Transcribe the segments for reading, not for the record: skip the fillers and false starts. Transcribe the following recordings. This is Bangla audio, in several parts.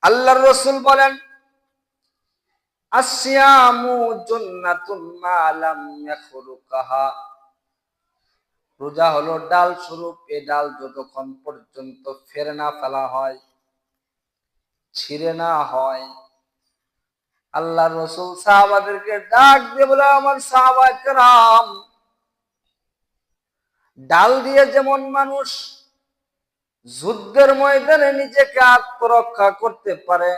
আল্লাহর রাসূল বলেন, আসিয়ামু জান্নাতুন মা লাম ইয়াখরুকাহা। রোজা হলো ডাল স্বরূপ, এ ডাল যতক্ষণ পর্যন্ত ফেরে না ফেলা হয়, ছিঁড়ে না হয়। আল্লাহর রাসূল সাহাবাদেরকে ডাক দিয়ে বলে, আমার সাহাবায়ে কেরাম, ডাল দিয়ে যেমন মানুষ যুদ্ধের ময়দানে নিজেকে আত্মরক্ষা করতে পারে,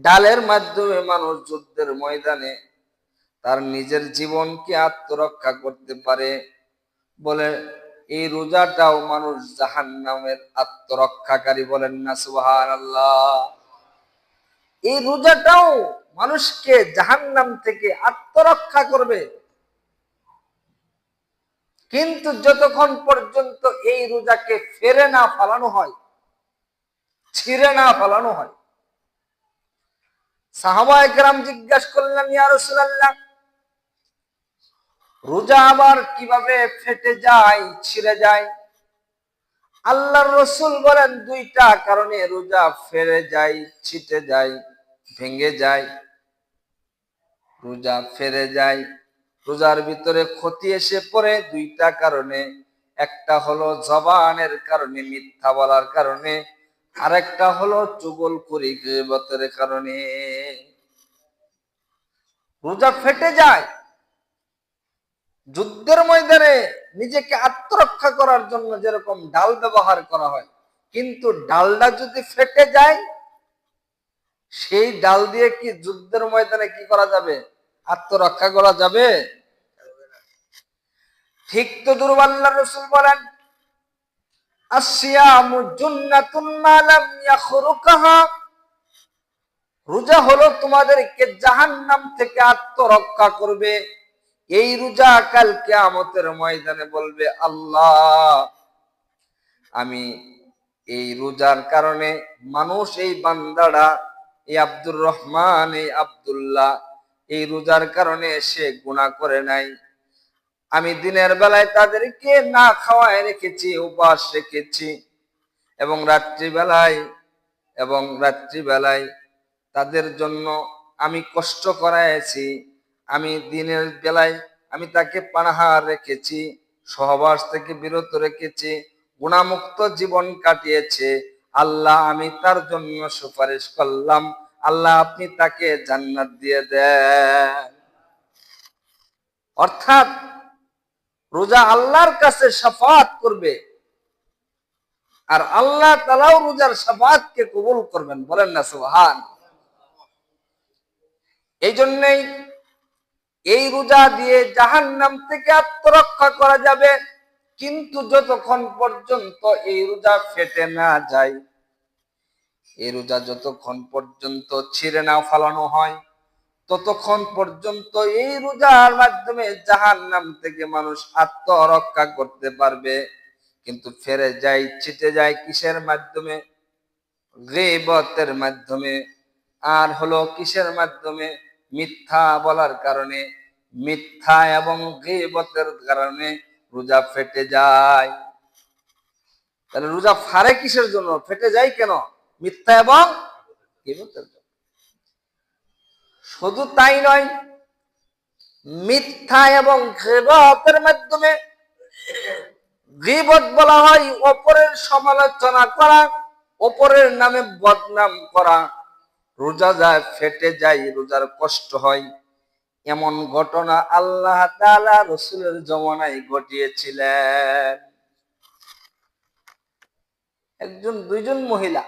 ডালের মাধ্যমে মানুষ যুদ্ধের ময়দানে তার নিজের জীবনকে আত্মরক্ষা করতে পারে। বলে এই রোজাটাও মানুষ জাহান্নামের আত্মরক্ষাকারী। বলেন না সুবহানাল্লাহ। এই রোজাটাও মানুষকে জাহান্নাম থেকে আত্মরক্ষা করবে। কিন্তু যতক্ষণ পর্যন্ত এই রোজাকে ফেরে না ফেলানো হয়, ছিঁড়ে না ফেলানো হয়। সাহাবায়ে কেরাম জিজ্ঞাসা করলেন, ইয়া রাসূলুল্লাহ, রোজা আবার কিভাবে ফেটে যায়, ছিঁড়ে যায়? আল্লাহর রাসূল বলেন, দুইটা কারণে রোজা ফেরে যায়, ছিটে যায়, ভেঙে যায়। রোজা ফেরে যায়, রোজার ভিতরে ক্ষতি এসে পড়ে দুইটা কারণে। একটা হলো জবানের কারণে, মিথ্যা বলার কারণে, আরেকটা হলো চুগলখড়ি গীবতের কারণে। রোজা ফেটে যায় যুদ্ধের ময়দানে নিজেকে আত্মরক্ষা করার জন্য যেরকম ডাল ব্যবহার করা হয়, কিন্তু ডালটা যদি ফেটে যায়, সেই ডাল দিয়ে কি যুদ্ধের ময়দানে কি করা যাবে? আত্মরক্ষা করা যাবে? ঠিক তো আল্লাহর রাসূল বলেন, আসিয়ামু জান্নাতুন মা লাম ইয়াখরুকাহা। রোজা হলো তোমাদেরকে জাহান্নাম থেকে আত্মরক্ষা করবে। এই রোজা কাল কিয়ামতের ময়দানে বলবে, আল্লাহ, আমি এই রোজার কারণে মানুষ, এই বান্দাটা, এই আব্দুর রহমান, এই আব্দুল্লাহ, এই রোজার কারণে সে গুনাহ করে নাই। আমি দিনের বেলায় তাদেরকে না খাওয়ায় রেখেছি, উপবাস রেখেছি, এবং রাত্রিবেলায় তাদের জন্য আমি কষ্ট করাইছি। আমি দিনের বেলায় আমি তাকে পানাহার রেখেছি, সহবাস থেকে বিরত রেখেছি, গুণামুক্ত জীবন কাটিয়েছে। আল্লাহ, আমি তার জন্য সুপারিশ করলাম, আল্লাহ আপনি তাকে জান্নাত দিয়ে দেন। অর্থাৎ রোজা আল্লাহর কাছে শাফাআত করবে, আর আল্লাহ তাআলাও রোজার শাফাআতকে কবুল করবেন। বলেন না সুবহান। এই জন্যই এই রোজা দিয়ে জাহান্নাম থেকে আত্মরক্ষা করা যাবে। কিন্তু যতক্ষণ পর্যন্ত এই রোজা ফেটে না যায়, এই রোজা যতক্ষণ পর্যন্ত ছিঁড়ে না ফেলানো হয়, ততক্ষণ পর্যন্ত এই রোজার মাধ্যমে জাহান্নাম থেকে মানুষ আত্মরক্ষা করতে পারবে। কিন্তু ফেরে যায়, ছিটে যায় কিসের মাধ্যমে? গীবতের মাধ্যমে। আর হলো কিসের মাধ্যমে? মিথ্যা বলার কারণে। মিথ্যা এবং গীবতের কারণে রোজা ফেটে যায়। তাহলে রোজা ফারে কিসের জন্য, ফেটে যায় কেন? মিথ্যা এবং গীবতের জন্য। শুধু তাই নয়, মিথ্যা এবং গীবতের মাধ্যমে, গীবত বলা হয় অপরের সমালোচনা করা, অপরের নামে বদনাম করা। রোজা যায় ফেটে যায়, রোজার কষ্ট হয়, এমন ঘটনা আল্লাহ তাআলা রাসূলের জমানায় ঘটিয়েছিলেন। দুইজন মহিলা,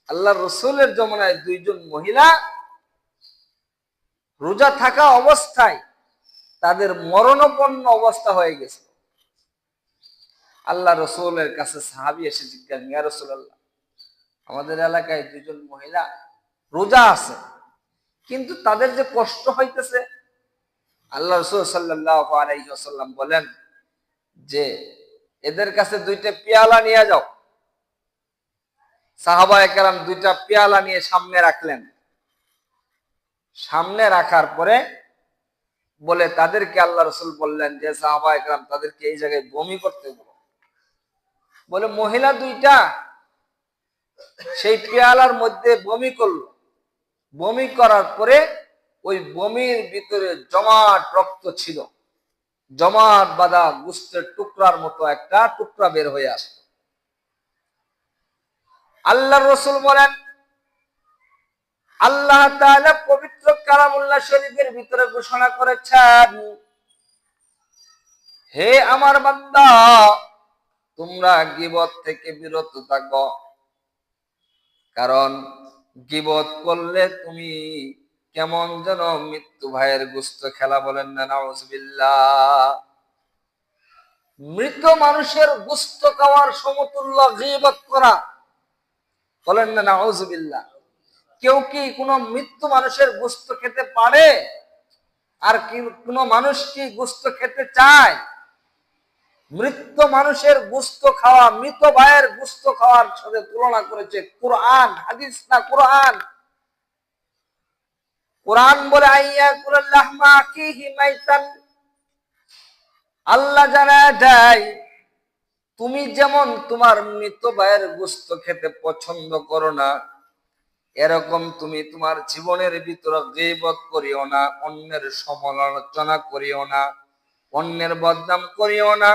আল্লাহ রাসূলের জমানায় দুইজন মহিলা রোজা থাকা অবস্থায় তাদের মরণাপন্ন অবস্থা হয়ে গেছে। আল্লাহ রাসূলের কাছে সাহাবী এসে জিজ্ঞাসা, ইয়া রাসূলুল্লাহ, আমাদের এলাকায় দুইজন মহিলা রোজা আছে, কিন্তু তাদের যে কষ্ট হইতেছে। আল্লাহ রাসূল সাল্লাল্লাহু আলাইহি ওয়াসাল্লাম বলেন যে, এদের কাছে দুইটা পেয়ালা নিয়ে যাও। সাহাবায়ে কেরাম দুইটা পেয়ালা নিয়ে সামনে রাখলেন। সামনে রাখার পরে বলে তাদেরকে আল্লাহ রাসূল বললেন যে, সাহাবায়ে কেরাম তাদেরকে এই জায়গায় বমি করতে বলো। বলে মহিলা দুইটা সেই পেয়ালার মধ্যে বমি করলো। বমি করার পরে ওই বমির ভিতরে জমাট রক্ত ছিল, জমাট বাঁধা গোস্তের টুকরার মতো একটা টুকরা বের হয়ে আসলো। আল্লাহর রাসূল বলেন, আল্লাহ তাআলা পবিত্র কালামুল্লাহ শরীফের ভিতরে ঘোষণা করেছেন, হে আমার বান্দা, তোমরা গীবত থেকে বিরত থাকো, কারণ গীবত করলে তুমি কেমন যেন মৃত্যু ভাইয়ের গোশত খেলা। বলেন না নাউজুবিল্লাহ। মৃত মানুষের গোশত খাওয়ার সমতুল্য গীবত করা। বলেন না নাউজুবিল্লাহ। কেউ কি কোনো মৃত্যু মানুষের গোশত খেতে পারে? আর কি কোনো মানুষ কি গোশত খেতে চায়? মৃত মানুষের গোশত খাওয়া, মৃত ভাইয়ের গোশত খাওয়ার সাথে তুলনা করেছে কোরআন, হাদিস না কোরআন। কোরআন বলে আইয়াকুল লাহমা আখিহি মাইতান, আল্লাহ জানায় দেয়, তুমি যেমন তোমার মৃত ভাইয়ের গোশত খেতে পছন্দ করো না, এরকম তুমি তোমার জীবনের ভিতরে গীবত করিও না, অন্যের সমালোচনা করিও না, অন্যের বদনাম করিও না।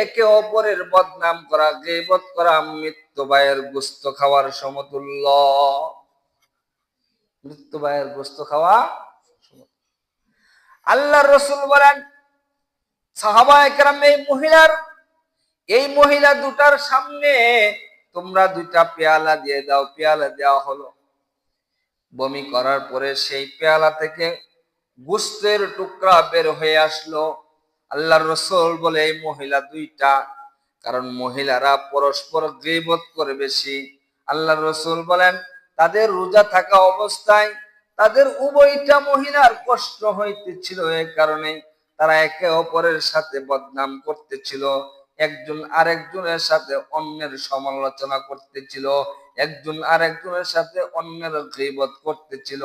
একে অপরের বদনাম করা, গীবত করা মৃত্যু ভাইয়ের গোশত খাওয়ার সমতুল্য। মৃত্যু ভাইয়ের গোশত খাওয়া। আল্লাহর রাসূল বলেন, সাহাবায়ে কেরাম এই মহিলা দুটার সামনে তোমরা দুইটা পেয়ালা দিয়ে দাও। পেয়ালা দেওয়া হলো। বমি করার পরে সেই পেয়ালা থেকে গোশতের টুকরা বের হয়ে আসলো। আল্লাহর রাসূল বলে, এই মহিলা দুইটা, কারণ মহিলারা পরস্পর গীবত করে বেশি। আল্লাহর রাসূল বলেন, তাদের রোজা থাকা অবস্থায় তাদের উভয়টা মহিলার কষ্ট হইতেছিল, এই কারণে তারা একে অপরের সাথে বদনাম করতেছিল, একজন আরেকজনের সাথে অন্যের সমালোচনা করতেছিল, একজন আরেকজনের সাথে অন্যের গীবত করতেছিল।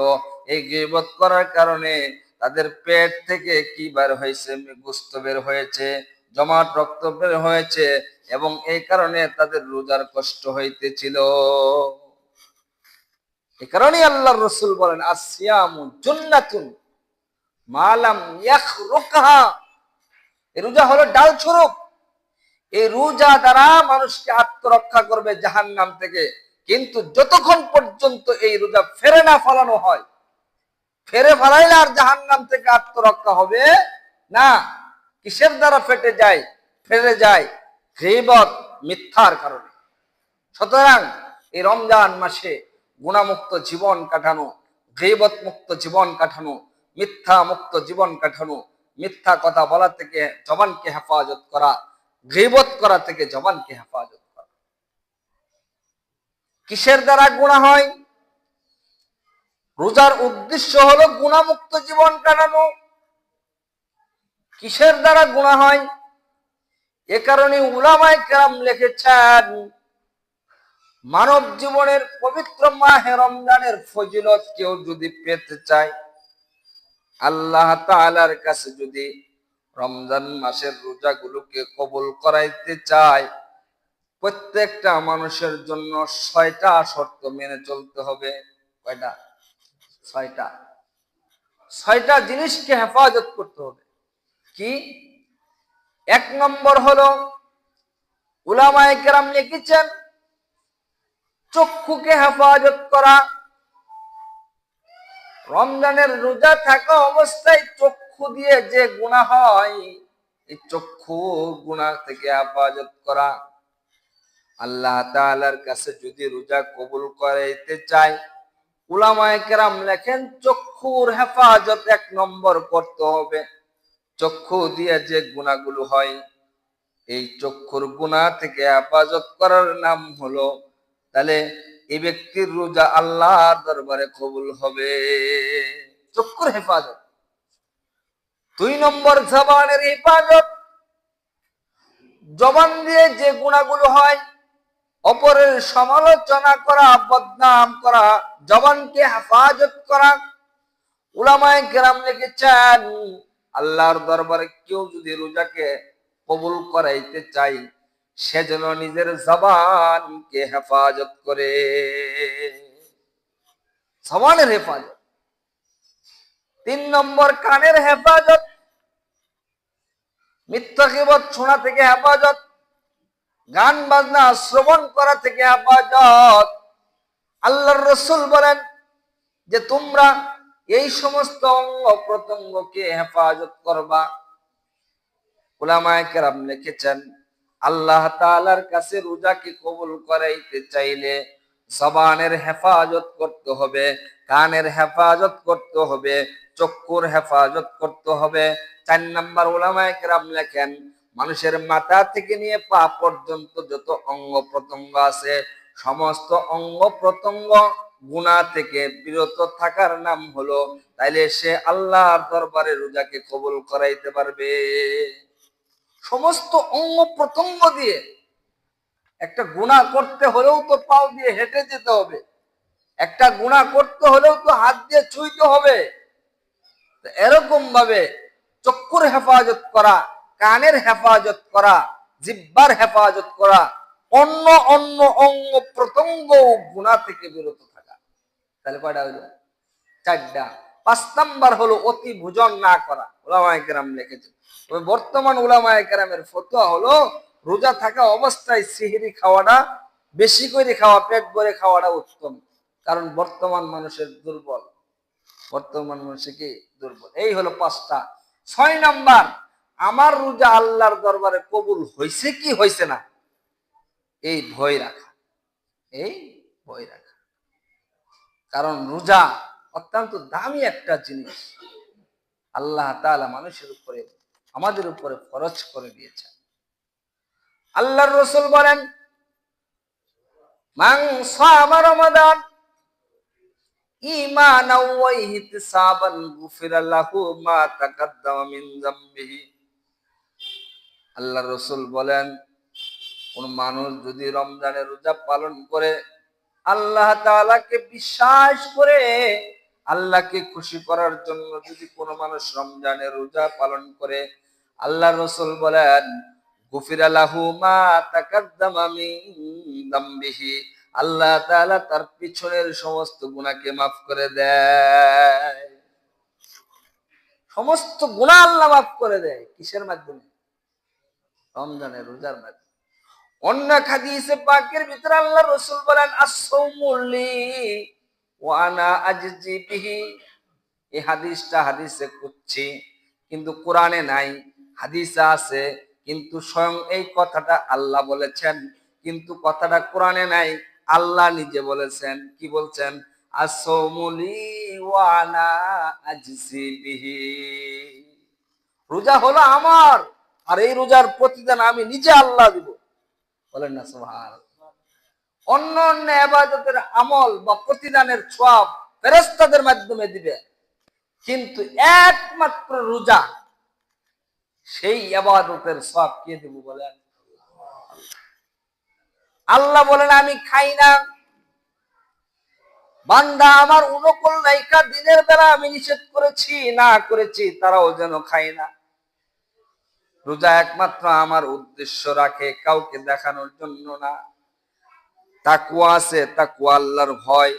এই গীবত করার কারণে তাদের পেট থেকে কি বের হয়েছে? গোশত বের হয়েছে, জমাট রক্ত বের হয়েছে, এবং এই কারণে তাদের রোজার কষ্ট হইতেছিল। এই কারণে আল্লাহর রাসূল বলেন, আসিয়ামু জুন্নাতুন মা লাম ইয়াখরুকহা। এই রোজা হলো ডাল স্বরূপ। এই রোজা দ্বারা মানুষকে আত্মরক্ষা করবে জাহান্নাম থেকে, কিন্তু যতক্ষণ পর্যন্ত এই রোজা ফেরে না ফেলানো হয়, ফেরে ফেলাইলে আর জাহান্নাম থেকে আত্মরক্ষা হবে না। কিসের দ্বারা ফেরে যায়? গীবত, মিথ্যার কারণে। সুতরাং এই রমজান মাসে গুনাহমুক্ত জীবন কাটানো, গীবত মুক্ত জীবন কাটানো, মিথ্যা মুক্ত জীবন কাটানো, মিথ্যা কথা বলা থেকে জবানকে হেফাজত করা, গীবত করা থেকে জবানকে হেফাজত করা। কিসের দ্বারা গুনাহ হয়? রোজার উদ্দেশ্য হলো গুনাহমুক্ত জীবন কাটানো। কিসের দ্বারা গুনাহ হয়? এ কারণে উলামায়ে কেরাম লিখেছেন, মানব জীবনের পবিত্র মাহে রমজানের ফজিলত কেউ যদি পেতে চায়, আল্লাহ তাআলার কাছে যদি রমজান মাসের রোজাগুলোকে কবুল করাইতে চায়, প্রত্যেকটা মানুষের জন্য 6টা শর্ত মেনে চলতে হবে। কয়টা? 6টা। 6টা জিনিসকে হেফাজত করতে হবে। কি? 1 নম্বর হলো, উলামায়ে কেরাম লিখেছেন, চক্ষুকে হেফাজত করা। রমজানের রোজা থাকা অবস্থায় চক্ষু দিয়ে যে গুনাহ হয়, এই চক্ষু গুনাহ থেকে হেফাজত করা। আল্লাহ তাআলার কাছে যদি রোজা কবুল করাইতে চায়, উলামায়ে কেরাম লেখেন চক্ষুর হেফাজত 1 নম্বর করতে হবে। চক্ষু দিয়ে যে গুনাহগুলো হয়, এই চক্ষুর গুনাহ থেকে হেফাজত করার নাম হলো, তাহলে এই ব্যক্তির রোজা আল্লাহর দরবারে কবুল হবে। চক্ষুর হেফাজত। 2 নম্বর জবানের হেফাজত। জবান দিয়ে যে গুনাহগুলো হয়, অপরের সমালোচনা করা, বদনাম করা, জবানকে হেফাজত করা। উলামায়ে কেরাম লিখেছেন, আল্লাহর দরবারে কেউ যদি রোজাকে কবুল করাইতে চায়, সে যেন নিজের জবানকে হেফাজত করে। জবানের হেফাজত। 3 নম্বর কানের হেফাজত, মিথ্যা গীবত শোনা থেকে হেফাজত, গান বাজনা শ্রবণ করা থেকে হেফাজত। আল্লাহর রাসূল বলেন যে তোমরা এই সমস্ত অঙ্গ প্রত্যঙ্গকে হেফাজত করবা। উলামায়ে কেরাম লিখেছেন আল্লাহ তাআলার কাছে রোজাকে কবুল করাইতে চাইলে জবানের হেফাজত করতে হবে, কানের হেফাজত করতে হবে, চক্ষুর হেফাজত করতে হবে। 4 নাম্বার উলামায়ে কেরাম লেখেন মানুষের মাথা থেকে নিয়ে পা পর্যন্ত যত অঙ্গ প্রত্যঙ্গ আছে সমস্ত অঙ্গ প্রত্যঙ্গ গুনাহ থেকে বিরত থাকার নাম হলো, তাইলে সে আল্লাহর দরবারে রোজাকে কবুল করাইতে পারবে। সমস্ত অঙ্গ প্রত্যঙ্গ দিয়ে একটা গুনাহ করতে হলেও তো পাও দিয়ে হেঁটে যেতে হবে, একটা গুনাহ করতে হলেও তো হাত দিয়ে ছুঁইতে হবে। এরকম ভাবে চক্ষুর হেফাজত করা, কানের হেফাজত করা, জিহ্বার হেফাজত করা, অন্য অন্য অঙ্গ প্রত্যঙ্গ গুনাহ থেকে বিরত থাকা। তাহলে কয়টা হলো? 4টা। 5 নাম্বার হলো অতি ভোজন না করা। উলামায়ে কেরাম লিখেছেন তবে বর্তমান উলামায়ে কেরামের ফতোয়া হলো রোজা থাকা অবস্থায় সিহরি খাওয়াটা, বেশি করে খাওয়া, পেট ভরে খাওয়াটা উত্তম। কারণ বর্তমান মানুষের দুর্বল, বর্তমান মানুষে কি দুর্বল। এই হলো 5টা। 6 নাম্বার আমার রোজা আল্লাহর দরবারে কবুল হয়েছে কি হয়েছে না, এই ভয় রাখা, এই ভয় রাখা। কারণ রোজা অত্যন্ত দামি একটা জিনিস, আল্লাহ তাআলা মানুষের উপরে, আমাদের উপরে ফরজ করে দিয়েছেন। আল্লাহর রাসূল বলেন মান সামা রমাদান ঈমানাও ওয়া ইহতিসাবান গুফিরা লাহু মা তাকাদ্দামা মিন যামবিহি। আল্লাহর রাসূল বলেন কোন মানুষ যদি রমজানের রোজা পালন করে, আল্লাহ তাআলাকে বিশ্বাস করে, আল্লাহকে খুশি করার জন্য যদি কোনো মানুষ রমজানের রোজা পালন করে, আল্লাহর রাসূল বলেন গুফিরা লাহু মা তাকাদ্দামা মিন যামবিহি, আল্লাহ তাআলা তার পিছনের সমস্ত গুনাহকে মাফ করে দেয়। সমস্ত গুনাহ আল্লাহ মাফ করে দেয়। কিসের মাধ্যমে? রমজানের রোজার মাধ্যমে। অন্য হাদিসে পাকের ভিতরে আল্লাহর রাসূল বলেন as-সাওমু লি ওয়া আনা আজজি বিহি। এই হাদিসটা হাদিসে কুদসি, কিন্তু কোরআনে নাই। হাদিসে আছে কিন্তু স্বয়ং এই কথাটা আল্লাহ বলেছেন, কিন্তু কথাটা কোরআনে নাই। আল্লাহ নিজে বলেছেন, কি বলছেন? as-সাওমু লি ওয়া আনা আজজি বিহি। রোজা হলো আমার, আর এই রোজার প্রতিদান আমি নিজে আল্লাহ দিব। বলেন না সুবহানাল্লাহ। অন্য অন্য ইবাদতের আমল বা প্রতিদানের সওয়াব ফেরেশতাদের মাধ্যমে দিবে, কিন্তু একমাত্র রোজা, সেই ইবাদতের সওয়াব কে দিব বলেন? আল্লাহ বলেন আমি খাই না, বান্দা আমার অনুকূল নাইকা, দিনের বেলা আমি নিষেধ করেছি, না করেছি তারাও যেন খায় না। রোজা একমাত্র আমার উদ্দেশ্য রাখে, কাউকে দেখানোর জন্য না। তাকওয়া আছে, তাকওয়া আল্লাহর ভয়।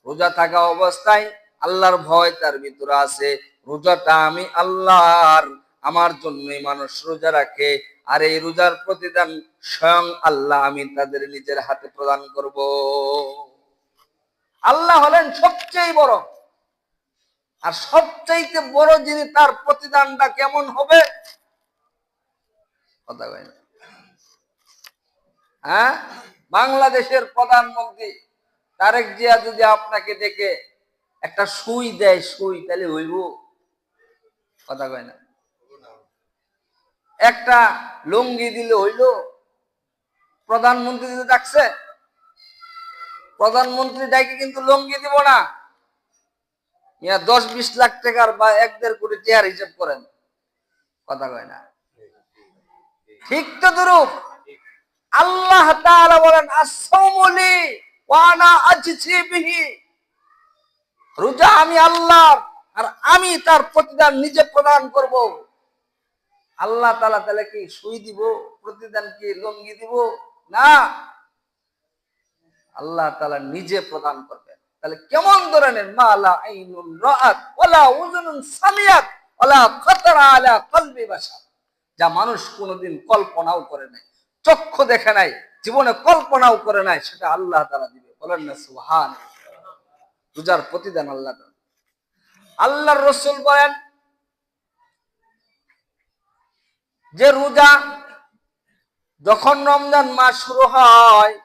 রোজা থাকা অবস্থায় আল্লাহর ভয় তার ভিতরে আছে। রোজাটা আমি আল্লাহর, আমার জন্যই মানুষ রোজা রাখে, আর এই রোজার প্রতিদান স্বয়ং আল্লাহ আমি তাদের নিজের হাতে প্রদান করব। আল্লাহ হলেন সবচেয়ে বড়, আর সবচাইতে বড় যিনি, তার প্রতিদানটা কেমন হবে? কথা কয় না। হ্যাঁ, বাংলাদেশের প্রধানমন্ত্রী তারেক জিয়া যদি আপনাকে ডেকে একটা সুই দেয়, সুই, তাহলে হইব? কথা কয় না। একটা লুঙ্গি দিলে হইল? প্রধানমন্ত্রী যদি ডাকছে, প্রধানমন্ত্রী ডাকে কিন্তু লুঙ্গি দিব না। 10-20 লাখ টাকার বা 1-1.5 কোটি টাকার হিসাব করেন। কথা কয় না। ঠিক তো দুরূপ আল্লাহ তাআলা বলেন as-সাওমু লি ওয়া আনা আজজি বিহি। রোজা আমি আল্লাহ, আর আমি তার প্রতিদান নিজে প্রদান করব। আল্লাহ তাআলা তাহলে কি সুই দিব, প্রতিদান কি লঙ্গি দিব? না, আল্লাহ তাআলা নিজে প্রদান করবেন। তাহলে কেমন ধরনের? মালা আইনুন রাআত ওয়ালা উযুনুন সামিআত ওয়ালা খাতারা আলা কলবি বাশার, যা মানুষ কোনোদিন কল্পনাও করে নাই, চক্ষু দেখে নাই, জীবনে কল্পনাও করে নাই, সেটা আল্লাহ তাআলা দিবে। বলেন না সুবহানাল্লাহ। রোজার প্রতিদান আল্লাহ তাআলা। আল্লাহর রাসূল বলেন যে রোজা যখন রমজান মাস শুরু হয়,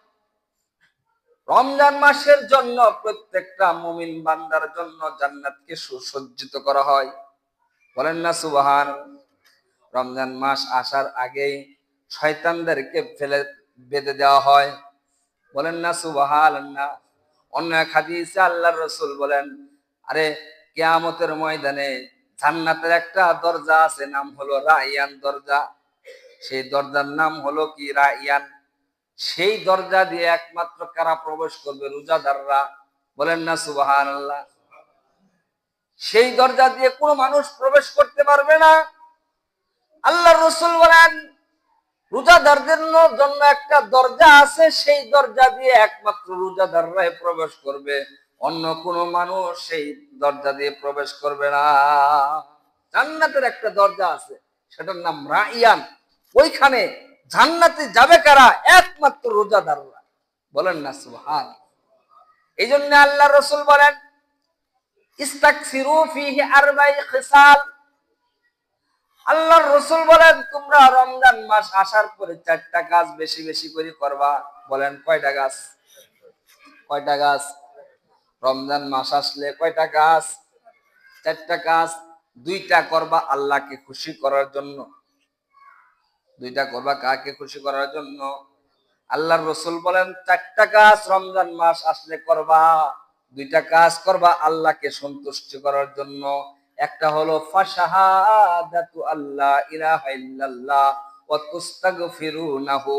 রমজান মাসের জন্য প্রত্যেকটা মুমিন বান্দার জন্য জান্নাতকে সুসজ্জিত করা হয়। বলেন না সুবহানাল্লাহ। রমজান মাস আসার আগেই শয়তানদেরকে ফেলে বেঁধে দেওয়া হয়। বলেন না সুবহানাল্লাহ। অন্য এক হাদিসে আল্লাহর রাসূল বলেন, আরে কিয়ামতের ময়দানে জান্নাতের একটা দরজা আছে, নাম হলো রায়্যান দরজা। সেই দরজার নাম হলো কি? রায়্যান। সেই দরজা দিয়ে একমাত্র কারা প্রবেশ করবে? রোজাদাররা। বলেন না সুবহানাল্লাহ। সেই দরজা দিয়ে কোনো মানুষ প্রবেশ করতে পারবে না। আল্লাহর রাসূল বলেন রোজাদারদের জন্য একটা দরজা আছে, সেই দরজা দিয়ে একমাত্র রোজাদাররাই প্রবেশ করবে, অন্য কোনো মানুষ সেই দরজা দিয়ে প্রবেশ করবে না। জান্নাতের একটা দরজা আছে, সেটার নাম রায়্যান। ওইখানে জান্নাতে যাবে কারা? একমাত্র রোজাদাররা। বলেন না সুবহানাল্লাহ। এই জন্য আল্লাহর রাসূল বলেন ইস্তাকসিরু ফীহি আরবাই খিসাল। আল্লাহর রাসূল বলেন তোমরা রমজান মাস আসার পরে চারটা কাজ বেশি বেশি করে করবা। বলেন কয়টা কাজ? কয়টা কাজ? রমজান মাস আসলে কয়টা কাজ? চারটা কাজ। দুইটা করবা আল্লাহকে খুশি করার জন্য। দুইটা করবা কাকে খুশি করার জন্য? আল্লাহর রাসূল বলেন চারটা কাজ রমজান মাস আসলে করবা। দুইটা কাজ করবা আল্লাহকে সন্তুষ্ট করার জন্য। একটা হলো ফাশাহাদাতু আল্লাহ ইলাহা ইল্লাল্লাহ ওয়া তাস্তাগফিরুনাহু।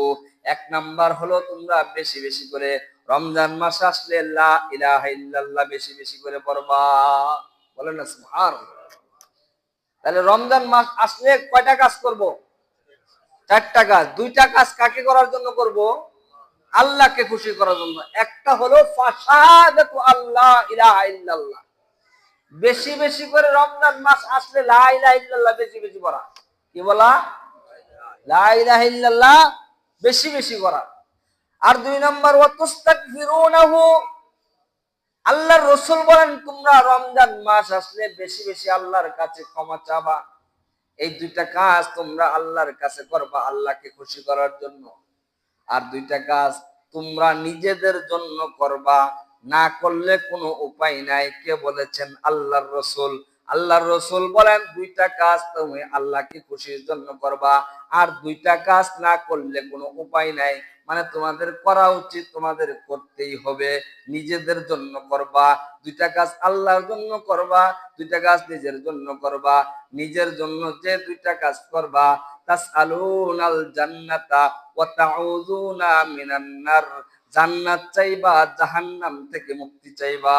এক নাম্বার হলো তোমরা বেশি বেশি করে রমজান মাস আসলে লা ইলাহা ইল্লাল্লাহ বেশি বেশি করে পড়বা। বলেন না সুবহানাল্লাহ। তাহলে রমজান মাস আসলে কয়টা কাজ করব? চারটা কাজ। দুইটা কাজ কাকে করার জন্য করব? আল্লাহকে খুশি করার জন্য। একটা হলো ফাশাহাদাতু আল্লাহ ইলাহা ইল্লাল্লাহ, বেশি বেশি করে রমজান মাস আসলে লা ইলাহা ইল্লাল্লাহ বেশি বেশি পড়া। কি বলা? লা ইলাহা ইল্লাল্লাহ বেশি বেশি করা। আর দুই নম্বর ওয়া তাস্তাগফিরুনাহু। আল্লাহর রাসূল বলেন তোমরা রমজান মাস আসলে বেশি বেশি আল্লাহর কাছে ক্ষমা চাবা। এই দুইটা কাজ তোমরা আল্লাহর কাছে করবা আল্লাহকে খুশি করার জন্য। আর দুইটা কাজ তোমরা নিজেদের জন্য করবা, না করলে কোনো উপায় নাই। কে বলেছেন? আল্লাহর রাসূল। আল্লাহর রাসূল বলেন দুইটা কাজ তুমি আল্লাহকে খুশির জন্য করবা, আর দুইটা কাজ না করলে কোনো উপায় নাই। মানে তোমাদের করা উচিত, তোমাদের করতেই হবে। নিজেদের জন্য করবা, দুইটা কাজ আল্লাহর জন্য করবা, দুইটা কাজ নিজের জন্য করবা। নিজের জন্য যে দুইটা কাজ করবা, তাসআলুনাল জান্নাতা ওয়া তাউযুনা মিনান নার, জান্নাত চাইবা, জাহান্নাম থেকে মুক্তি চাইবা।